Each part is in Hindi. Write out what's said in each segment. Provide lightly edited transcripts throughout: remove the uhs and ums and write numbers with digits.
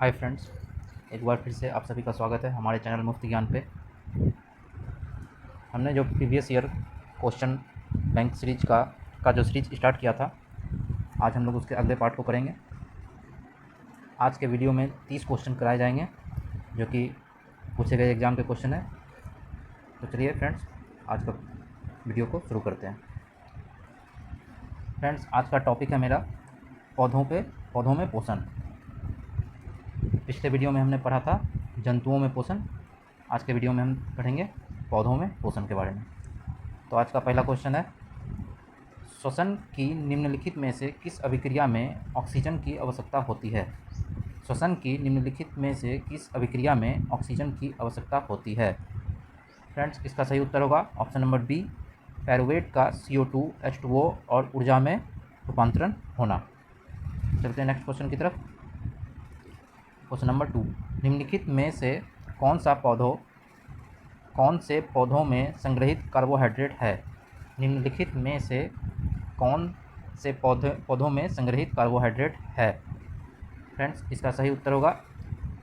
हाय फ्रेंड्स, एक बार फिर से आप सभी का स्वागत है हमारे चैनल मुफ्त ज्ञान पे। हमने जो previous year question bank series का जो सीरीज स्टार्ट किया था, आज हम लोग उसके अगले पार्ट को करेंगे। आज के वीडियो में 30 क्वेश्चन कराए जाएंगे जो कि पूछे गए एग्ज़ाम के क्वेश्चन है। तो चलिए फ्रेंड्स, आज का वीडियो को शुरू करते हैं। फ्रेंड्स, आज का टॉपिक है मेरा पौधों में पोषण। पिछले वीडियो में हमने पढ़ा था जंतुओं में पोषण। आज के वीडियो में हम पढ़ेंगे पौधों में पोषण के बारे में। तो आज का पहला क्वेश्चन है, श्वसन की निम्नलिखित में से किस अभिक्रिया में ऑक्सीजन की आवश्यकता होती है? श्वसन की निम्नलिखित में से किस अभिक्रिया में ऑक्सीजन की आवश्यकता होती है? फ्रेंड्स, इसका सही उत्तर होगा ऑप्शन नंबर बी, पैरुवेट का CO2 H2O और ऊर्जा में रूपांतरण होना। चलते हैं नेक्स्ट क्वेश्चन की तरफ। क्वेश्चन नंबर 2, निम्नलिखित में से कौन से पौधों में संग्रहित कार्बोहाइड्रेट है? निम्नलिखित में से कौन से पौधों में संग्रहित कार्बोहाइड्रेट है? फ्रेंड्स, इसका सही उत्तर होगा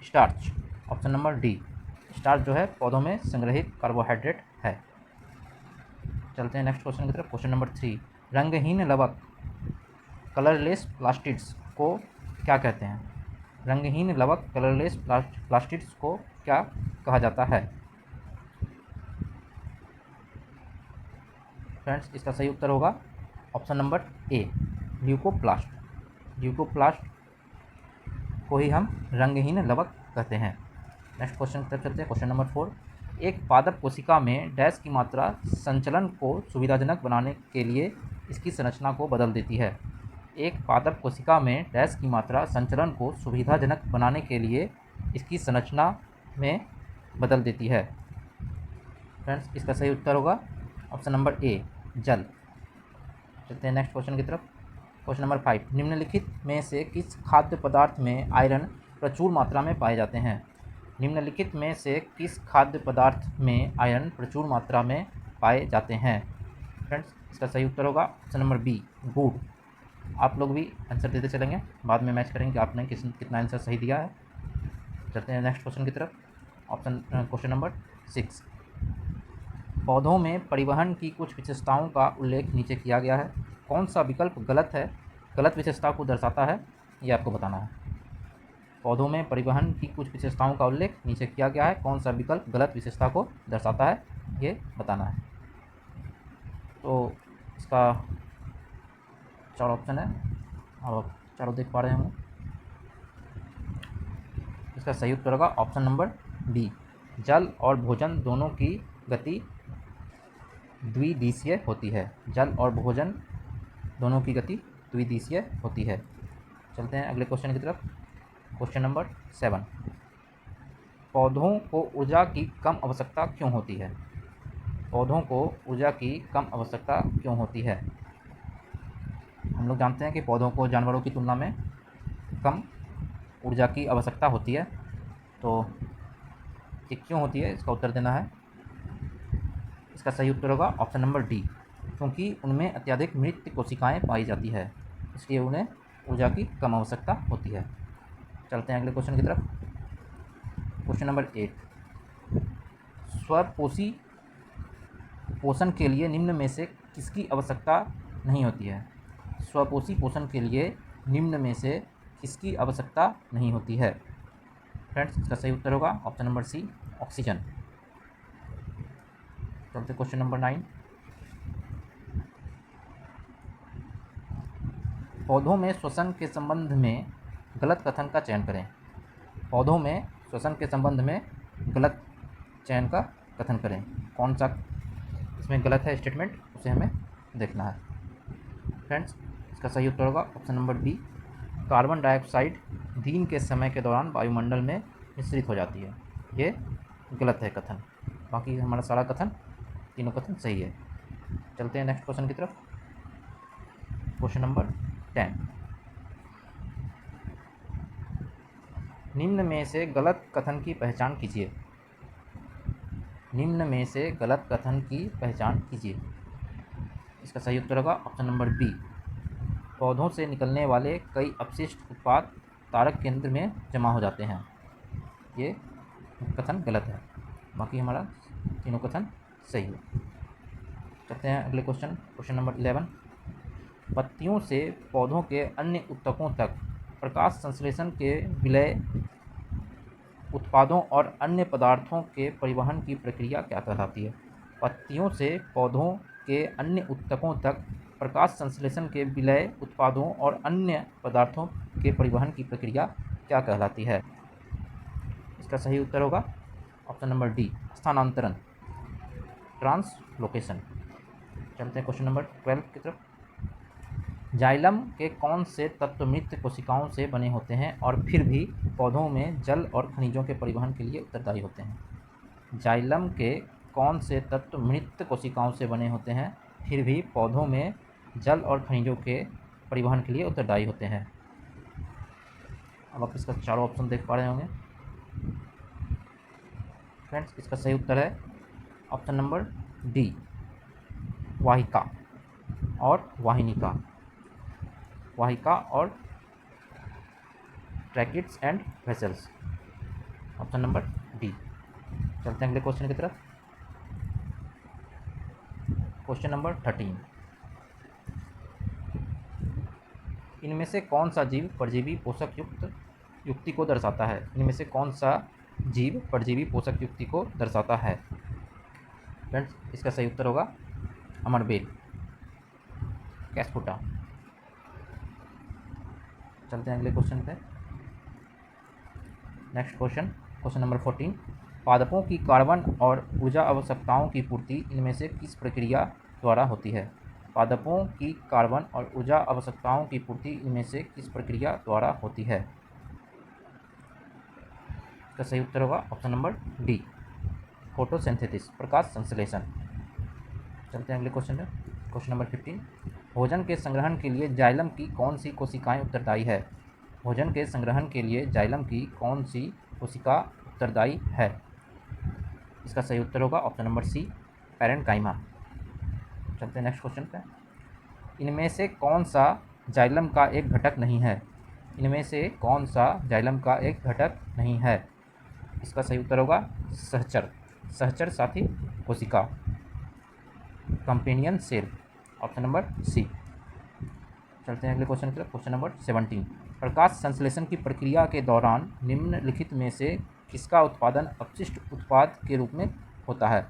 starch, option number D. Starch जो है पौधों में संग्रहित कार्बोहाइड्रेट है। चलते हैं नेक्स्ट क्वेश्चन की तरफ। क्वेश्चन नंबर 3, रंगहीन लवक कलरलेस प्लास्टिड्स को क्या कहते हैं? रंगहीन लवक कलरलेस प्लास्टिड्स को क्या कहा जाता है? फ्रेंड्स, इसका सही उत्तर होगा option number A, leucoplast. Leucoplast को ही हम रंगहीन लवक कहते हैं। नेक्स्ट क्वेश्चन की तरफ चलते हैं। क्वेश्चन नंबर 4, एक पादप कोशिका में डैश की मात्रा संचलन को सुविधाजनक बनाने के लिए इसकी संरचना को बदल देती है। एक पादप कोशिका में डैश की मात्रा संचलन को सुविधाजनक बनाने के लिए इसकी संरचना में बदल देती है। फ्रेंड्स, इसका सही उत्तर होगा ऑप्शन नंबर ए, जल। चलते हैं नेक्स्ट क्वेश्चन की तरफ। क्वेश्चन नंबर 5, निम्नलिखित में से किस खाद्य पदार्थ में आयरन प्रचुर मात्रा में पाए जाते हैं? निम्नलिखित में से किस खाद्य पदार्थ में आयरन प्रचुर मात्रा में पाए जाते हैं? फ्रेंड्स, इसका सही उत्तर होगा ऑप्शन नंबर बी, गुड़। आप लोग भी आंसर देते चलेंगे, बाद में मैच करेंगे कि आपने कितना आंसर सही दिया है। चलते हैं नेक्स्ट क्वेश्चन की तरफ। क्वेश्चन नंबर 6, पौधों में परिवहन की कुछ विशेषताओं का उल्लेख नीचे किया गया है। कौन सा विकल्प गलत विशेषता को दर्शाता है, ये आपको बताना है। पौधों में परिवहन की कुछ विशेषताओं का उल्लेख नीचे किया गया है, कौन सा विकल्प गलत विशेषता को दर्शाता है, ये बताना है। तो इसका 4 ऑप्शन है, आप चारों देख पा रहे होंगे। इसका सही उत्तर होगा ऑप्शन नंबर बी, जल और भोजन दोनों की गति द्विदिशीय होती है। जल और भोजन दोनों की गति द्विदिशीय होती है। चलते हैं अगले क्वेश्चन की तरफ। क्वेश्चन नंबर 7, पौधों को ऊर्जा की कम आवश्यकता क्यों होती है? पौधों को ऊर्जा की कम आवश्यकता क्यों होती है? हम लोग जानते हैं कि पौधों को जानवरों की तुलना में कम ऊर्जा की आवश्यकता होती है। तो ये क्यों होती है, इसका उत्तर देना है। इसका सही उत्तर होगा ऑप्शन नंबर डी, क्योंकि उनमें अत्यधिक मृत कोशिकाएं पाई जाती है, इसलिए उन्हें ऊर्जा की कम आवश्यकता होती है। चलते हैं अगले क्वेश्चन की तरफ। क्वेश्चन नंबर 8, स्वपोषी पोषण के लिए निम्न में से किसकी आवश्यकता नहीं होती है? स्वपोषी पोषण के लिए निम्न में से किसकी आवश्यकता नहीं होती है? फ्रेंड्स, इसका सही उत्तर होगा ऑप्शन नंबर सी, ऑक्सीजन। चलते क्वेश्चन नंबर 9, पौधों में श्वसन के संबंध में गलत कथन का चयन करें। पौधों में श्वसन के संबंध में गलत चयन का कथन करें। कौन सा इसमें गलत है स्टेटमेंट, उसे हमें देखना है। फ्रेंड्स, इसका सही उत्तर होगा option number B, carbon dioxide दिन के समय के दौरान वायुमंडल में मिश्रित हो जाती है। ये गलत है कथन, बाकी हमारा सारा कथन, तीनों कथन सही है। चलते हैं नेक्स्ट क्वेश्चन की तरफ। क्वेश्चन नंबर 10, निम्न में से गलत कथन की पहचान कीजिए। निम्न में से गलत कथन की पहचान कीजिए। इसका सही उत्तर होगा ऑप्शन नंबर बी, पौधों से निकलने वाले कई अपशिष्ट उत्पाद तारक केंद्र में जमा हो जाते हैं। ये कथन गलत है, बाकी हमारा तीनों कथन सही है। चलते हैं अगले क्वेश्चन नंबर 11। पत्तियों से पौधों के अन्य ऊतकों तक प्रकाश संश्लेषण के विलय उत्पादों और अन्य पदार्थों के परिवहन की प्रक्रिया क्या कहलाती है? पत्तियों से पौधों के अन्य ऊतकों तक प्रकाश संश्लेषण के विलय उत्पादों और अन्य पदार्थों के परिवहन की प्रक्रिया क्या कहलाती है? इसका सही उत्तर होगा ऑप्शन नंबर डी, स्थानांतरण, ट्रांसलोकेशन। चलते हैं क्वेश्चन नंबर 12 की तरफ। जाइलम के कौन से तत्व मृत कोशिकाओं से बने होते हैं और फिर भी पौधों में जल और खनिजों के परिवहन के लिए उत्तरदायी होते हैं? जाइलम के कौन से तत्व मृत कोशिकाओं से बने होते हैं फिर भी पौधों में जल और खनिजों के परिवहन के लिए उत्तरदायी होते हैं? अब आप इसका चारों ऑप्शन देख पा रहे होंगे फ्रेंड्स। इसका सही उत्तर है ऑप्शन नंबर डी, वाहिका और वाहिनिका। वाहिका और tracheids and vessels, option number D. चलते हैं अगले क्वेश्चन की तरफ। Question number 13। इनमें से कौन सा जीव परजीवी पोषक युक्त युक्ति को दर्शाता है? इनमें से कौन सा जीव परजीवी पोषक युक्ति को दर्शाता है? फ्रेंड्स, इसका सही उत्तर होगा अमरबेल, कैस्पुटा। चलते हैं अगले क्वेश्चन पे। Next question number 14। पादपों की कार्बन और ऊर्जा आवश्यकताओं की पूर्ति इनमें से किस प्रक्रिया द्वारा होती है? पादपों की कार्बन और ऊर्जा आवश्यकताओं की पूर्ति इनमें से किस प्रक्रिया द्वारा होती है? इसका सही उत्तर होगा ऑप्शन नंबर डी, फोटोसिंथेसिस, प्रकाश संश्लेषण। चलते हैं अगले क्वेश्चन पे। Question number 15। भोजन के संग्रहण के लिए जाइलम की कौन सी कोशिकाएं उत्तरदायी है? भोजन के संग्रहण के लिए जाइलम की कौन सी कोशिका उत्तरदायी है? इसका सही उत्तर होगा ऑप्शन नंबर सी, पैरेन्काइमा। चलते हैं नेक्स्ट क्वेश्चन पे। इनमें से कौन सा जाइलम का एक घटक नहीं है? इनमें से कौन सा जाइलम का एक घटक नहीं है? इसका सही उत्तर होगा सहचर, सहचर साथी कोशिका, companion cell, option number C. चलते हैं अगले क्वेश्चन की तरफ। Question number 17। प्रकाश संश्लेषण की प्रक्रिया के दौरान निम्नलिखित में से किसका उत्पादन अपशिष्ट उत्पाद के रूप में होता है?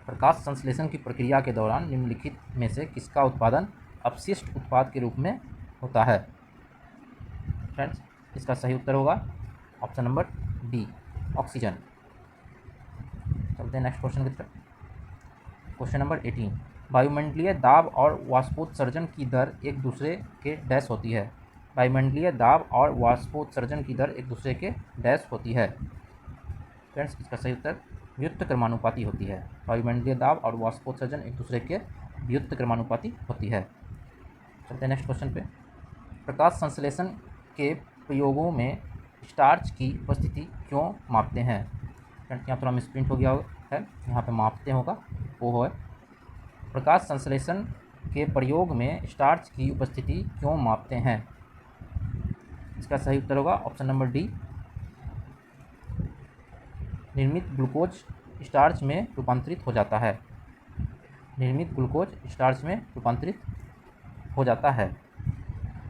प्रकाश संश्लेषण की प्रक्रिया के दौरान निम्नलिखित में से किसका उत्पादन अपशिष्ट उत्पाद के रूप में होता है? फ्रेंड्स, इसका सही उत्तर होगा ऑप्शन नंबर डी, ऑक्सीजन। चलते हैं नेक्स्ट क्वेश्चन की तरफ। Question number 18। वायुमंडलीय दाब और वाष्पोत्सर्जन की दर एक दूसरे के डैश होती है? वायुमंडलीय दाब और वाष्पोत्सर्जन की दर एक दूसरे के डैश होती है? फ्रेंड्स, इसका सही उत्तर व्युत्त क्रमानुपाती होती है। वायुमंडलीय दाब और वाष्पोत्सर्जन एक दूसरे के व्युत्त क्रमानुपाती होती है। चलते हैं नेक्स्ट क्वेश्चन पे। प्रकाश संश्लेषण के प्रयोगों में स्टार्च की उपस्थिति क्यों मापते हैं? फ्रेंड्स, यहाँ थोड़ा मिसप्रिंट हो गया है, यहाँ पे मापते होगा वो है। प्रकाश संश्लेषण के प्रयोग में स्टार्च की उपस्थिति क्यों मापते हैं? इसका सही उत्तर होगा ऑप्शन नंबर डी, निर्मित ग्लूकोज स्टार्च में रूपांतरित हो जाता है। निर्मित ग्लूकोज स्टार्च में रूपांतरित हो जाता है।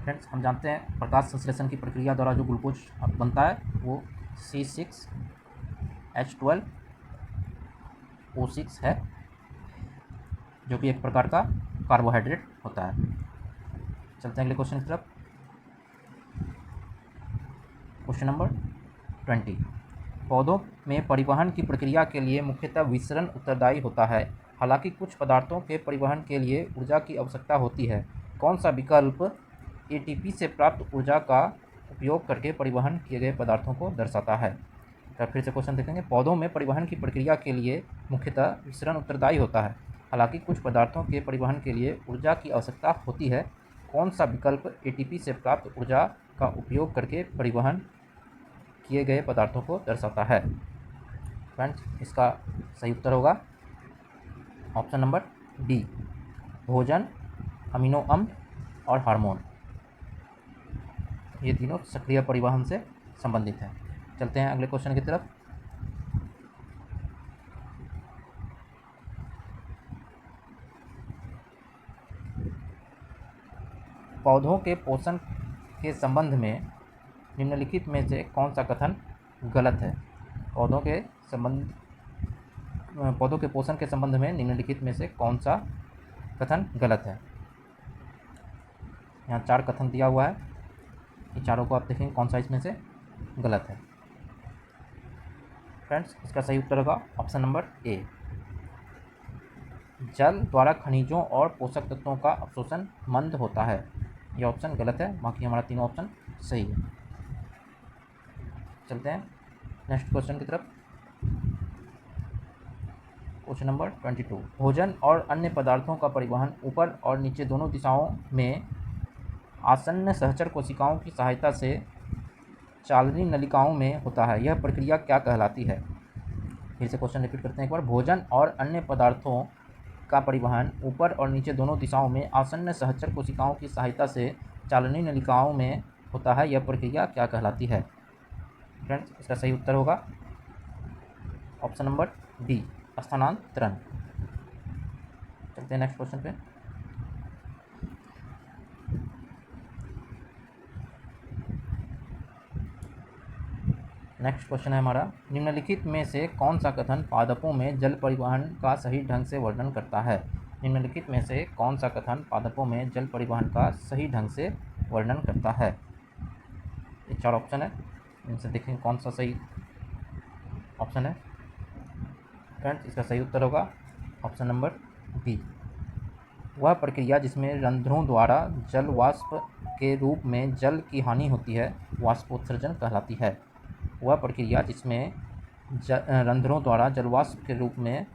फ्रेंड्स, हम जानते हैं प्रकाश संश्लेषण की प्रक्रिया द्वारा जो ग्लूकोज बनता है वो C6H12O6 है, जो कि एक प्रकार का कार्बोहाइड्रेट होता है। चलते हैं अगले क्वेश्चन की तरफ। Question number 20। पौधों में परिवहन की प्रक्रिया के लिए मुख्यतः विसरण उत्तरदायी होता है, हालांकि कुछ पदार्थों के परिवहन के लिए ऊर्जा की आवश्यकता होती है। कौन सा विकल्प एटीपी से प्राप्त ऊर्जा का उपयोग करके परिवहन किए गए पदार्थों को दर्शाता है? तो फिर से क्वेश्चन देखेंगे। पौधों में परिवहन की प्रक्रिया के लिए मुख्यतः विसरण उत्तरदायी होता है, हालांकि कुछ पदार्थों के परिवहन के लिए ऊर्जा की आवश्यकता होती है। कौन सा विकल्प एटीपी से प्राप्त ऊर्जा का उपयोग करके परिवहन किए गए पदार्थों को दर्शाता है? फ्रेंड्स, इसका सही उत्तर होगा ऑप्शन नंबर डी, भोजन, अमीनो अम्ल और हार्मोन। ये तीनों सक्रिय परिवहन से संबंधित हैं। चलते हैं अगले क्वेश्चन की तरफ। पौधों के पोषण के संबंध में निम्नलिखित में से कौन सा कथन गलत है? पौधों के पोषण के संबंध में निम्नलिखित में से कौन सा कथन गलत है? यहाँ 4 कथन दिया हुआ है, इन चारों को आप देखेंगे कौन सा इसमें से गलत है। फ्रेंड्स, इसका सही उत्तर होगा ऑप्शन नंबर ए। जल द्वारा खनिजों और पोषक तत्वों का अवशोषण मंद होता है, यह ऑप्शन गलत है। बाकी हमारा तीनों ऑप्शन सही है। चलते हैं नेक्स्ट क्वेश्चन की तरफ। Question number 22। भोजन और अन्य पदार्थों का परिवहन ऊपर और नीचे दोनों दिशाओं में आसन्न सहचर कोशिकाओं की सहायता से चालनी नलिकाओं में होता है, यह प्रक्रिया क्या कहलाती है? फिर से क्वेश्चन रिपीट करते हैं एक बार। भोजन और अन्य पदार्थों का परिवहन ऊपर और नीचे दोनों दिशाओं में आसन्न सहचर कोशिकाओं की सहायता से चालनी नलिकाओं में होता है, यह प्रक्रिया क्या कहलाती है? फ्रेंड्स, इसका सही उत्तर होगा ऑप्शन नंबर डी, स्थानांतरण। चलते हैं नेक्स्ट क्वेश्चन पे। नेक्स्ट क्वेश्चन है हमारा, निम्नलिखित में से कौन सा कथन पादपों में जल परिवहन का सही ढंग से वर्णन करता है? निम्नलिखित में से कौन सा कथन पादपों में जल परिवहन का सही ढंग से वर्णन करता है? ये 4 ऑप्शन है, इनसे देखेंगे कौन सा सही ऑप्शन है। फ्रेंड्स, इसका सही उत्तर होगा ऑप्शन नंबर बी। वह प्रक्रिया जिसमें रंध्रों द्वारा जल वाष्प के रूप में जल की हानि होती है, वाष्पोत्सर्जन कहलाती है। वह प्रक्रिया जिसमें रंध्रों द्वारा जलवाष्प के रूप में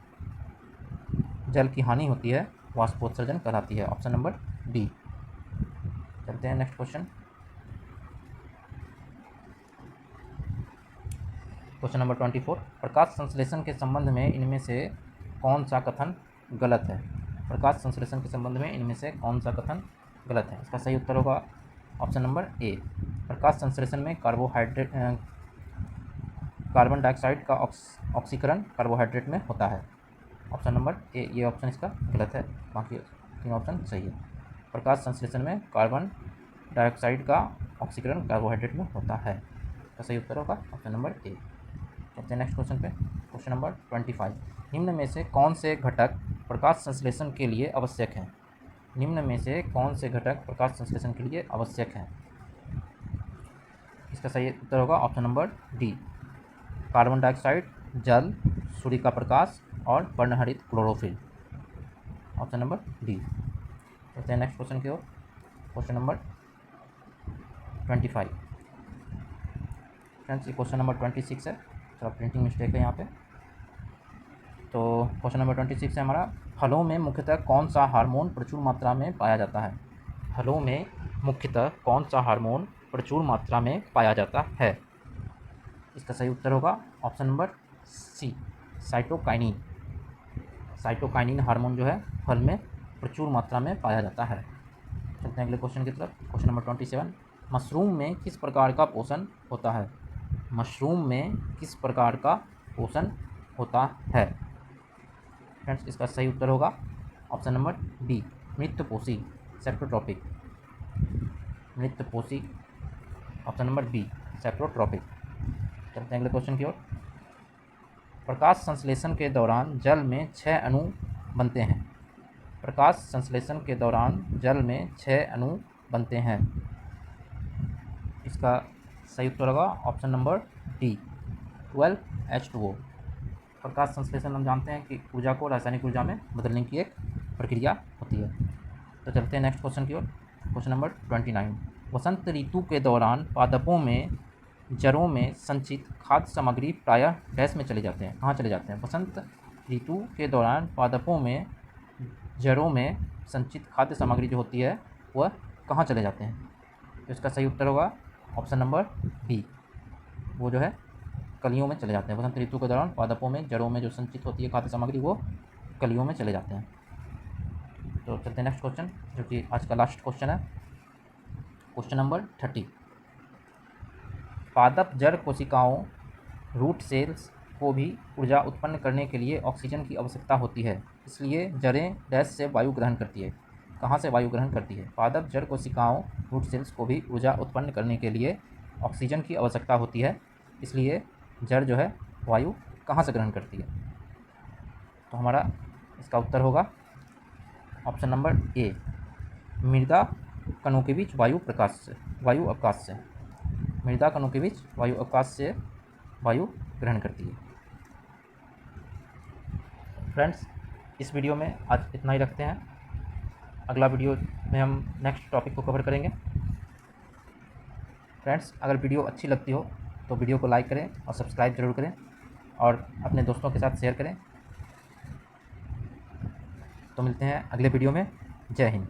जल की हानि होती है, वाष्पोत्सर्जन कहलाती है। Option number D. चलते हैं नेक्स्ट क्वेश्चन। Question number 24। प्रकाश संश्लेषण के संबंध में इनमें से कौन सा कथन गलत है? प्रकाश संश्लेषण के संबंध में इनमें से कौन सा कथन गलत है? इसका सही उत्तर होगा ऑप्शन नंबर ए। प्रकाश संश्लेषण में कार्बन डाइऑक्साइड का ऑक्सीकरण कार्बोहाइड्रेट में होता है। ऑप्शन नंबर ए, ये ऑप्शन इसका गलत है। बाकी 3 ऑप्शन सही है। प्रकाश संश्लेषण में कार्बन डाइऑक्साइड का ऑक्सीकरण कार्बोहाइड्रेट में होता है, इसका सही उत्तर होगा ऑप्शन नंबर ए। चलते हैं नेक्स्ट क्वेश्चन पे। Question number 25। निम्न में से कौन से घटक प्रकाश संश्लेषण के लिए आवश्यक हैं? निम्न में से कौन से घटक प्रकाश संश्लेषण के लिए आवश्यक हैं? इसका सही उत्तर होगा option number D, carbon dioxide, जल, सूर्य का प्रकाश और वर्णहरित क्लोरोफिल। Option number D. चलते हैं नेक्स्ट क्वेश्चन की ओर। Question number 25। फ्रेंड्स, ये क्वेश्चन नंबर 26 है, थोड़ा प्रिंटिंग मिस्टेक है यहाँ पे। तो क्वेश्चन नंबर 26 है हमारा, फलों में मुख्यतः कौन सा हार्मोन प्रचुर मात्रा में पाया जाता है? फलों में मुख्यतः कौन सा हार्मोन प्रचुर मात्रा में पाया जाता है? इसका सही उत्तर होगा option number C, cytokinin. Cytokinin hormone जो है फल में प्रचुर मात्रा में पाया जाता है। चलते हैं अगले क्वेश्चन की तरफ। Question number 27। मशरूम में किस प्रकार का पोषण होता है? मशरूम में किस प्रकार का पोषण होता है? फ्रेंड्स, इसका सही उत्तर होगा ऑप्शन नंबर डी, मृतपोषी, सेप्रोट्रॉपिक। मृतपोषी, ऑप्शन नंबर बी, सेप्रोट्रॉपिक। चलते हैं अगले क्वेश्चन की ओर। प्रकाश संश्लेषण के दौरान जल में 6 अणु बनते हैं। प्रकाश संश्लेषण के दौरान जल में 6 अणु बनते हैं। इसका सही उत्तर होगा ऑप्शन नंबर डी, 12H2O। प्रकाश संश्लेषण हम जानते हैं कि ऊर्जा को रासायनिक ऊर्जा में बदलने की एक प्रक्रिया होती है। तो चलते हैं नेक्स्ट क्वेश्चन की ओर। Question number 29। वसंत ऋतु के दौरान पादपों में जड़ों में संचित खाद्य सामग्री प्रायः डैश में चले जाते हैं, कहाँ चले जाते हैं? वसंत ऋतु के दौरान पादपों में जड़ों में संचित खाद्य सामग्री जो होती है वह कहाँ चले जाते हैं? तो इसका सही उत्तर होगा ऑप्शन नंबर बी, वो जो है कलियों में चले जाते हैं। वसंत ऋतु के दौरान पादपों में जड़ों में जो संचित होती है खाद्य सामग्री वो कलियों में चले जाते हैं। तो चलते हैं नेक्स्ट क्वेश्चन, जो कि आज का लास्ट क्वेश्चन है। Question number 30। पादप जड़ कोशिकाओं रूट सेल्स को भी ऊर्जा उत्पन्न करने के लिए ऑक्सीजन की आवश्यकता होती है, इसलिए जड़ें डैश से वायु ग्रहण करती है। कहाँ से वायु ग्रहण करती है? पादप जड़ कोशिकाओं रूट सेल्स को भी ऊर्जा उत्पन्न करने के लिए ऑक्सीजन की आवश्यकता होती है, इसलिए जड़ जो है वायु कहाँ से ग्रहण करती है? तो हमारा इसका उत्तर होगा ऑप्शन नंबर ए, मृदा कणों के बीच वायु अवकाश से। मृदा कणों के बीच वायु अवकाश से वायु ग्रहण करती है। फ्रेंड्स, इस वीडियो में आज इतना ही रखते हैं। अगला वीडियो में हम नेक्स्ट टॉपिक को कवर करेंगे। फ्रेंड्स, अगर वीडियो अच्छी लगती हो तो वीडियो को लाइक करें और सब्सक्राइब जरूर करें और अपने दोस्तों के साथ शेयर करें। तो मिलते हैं अगले वीडियो में। जय हिंद।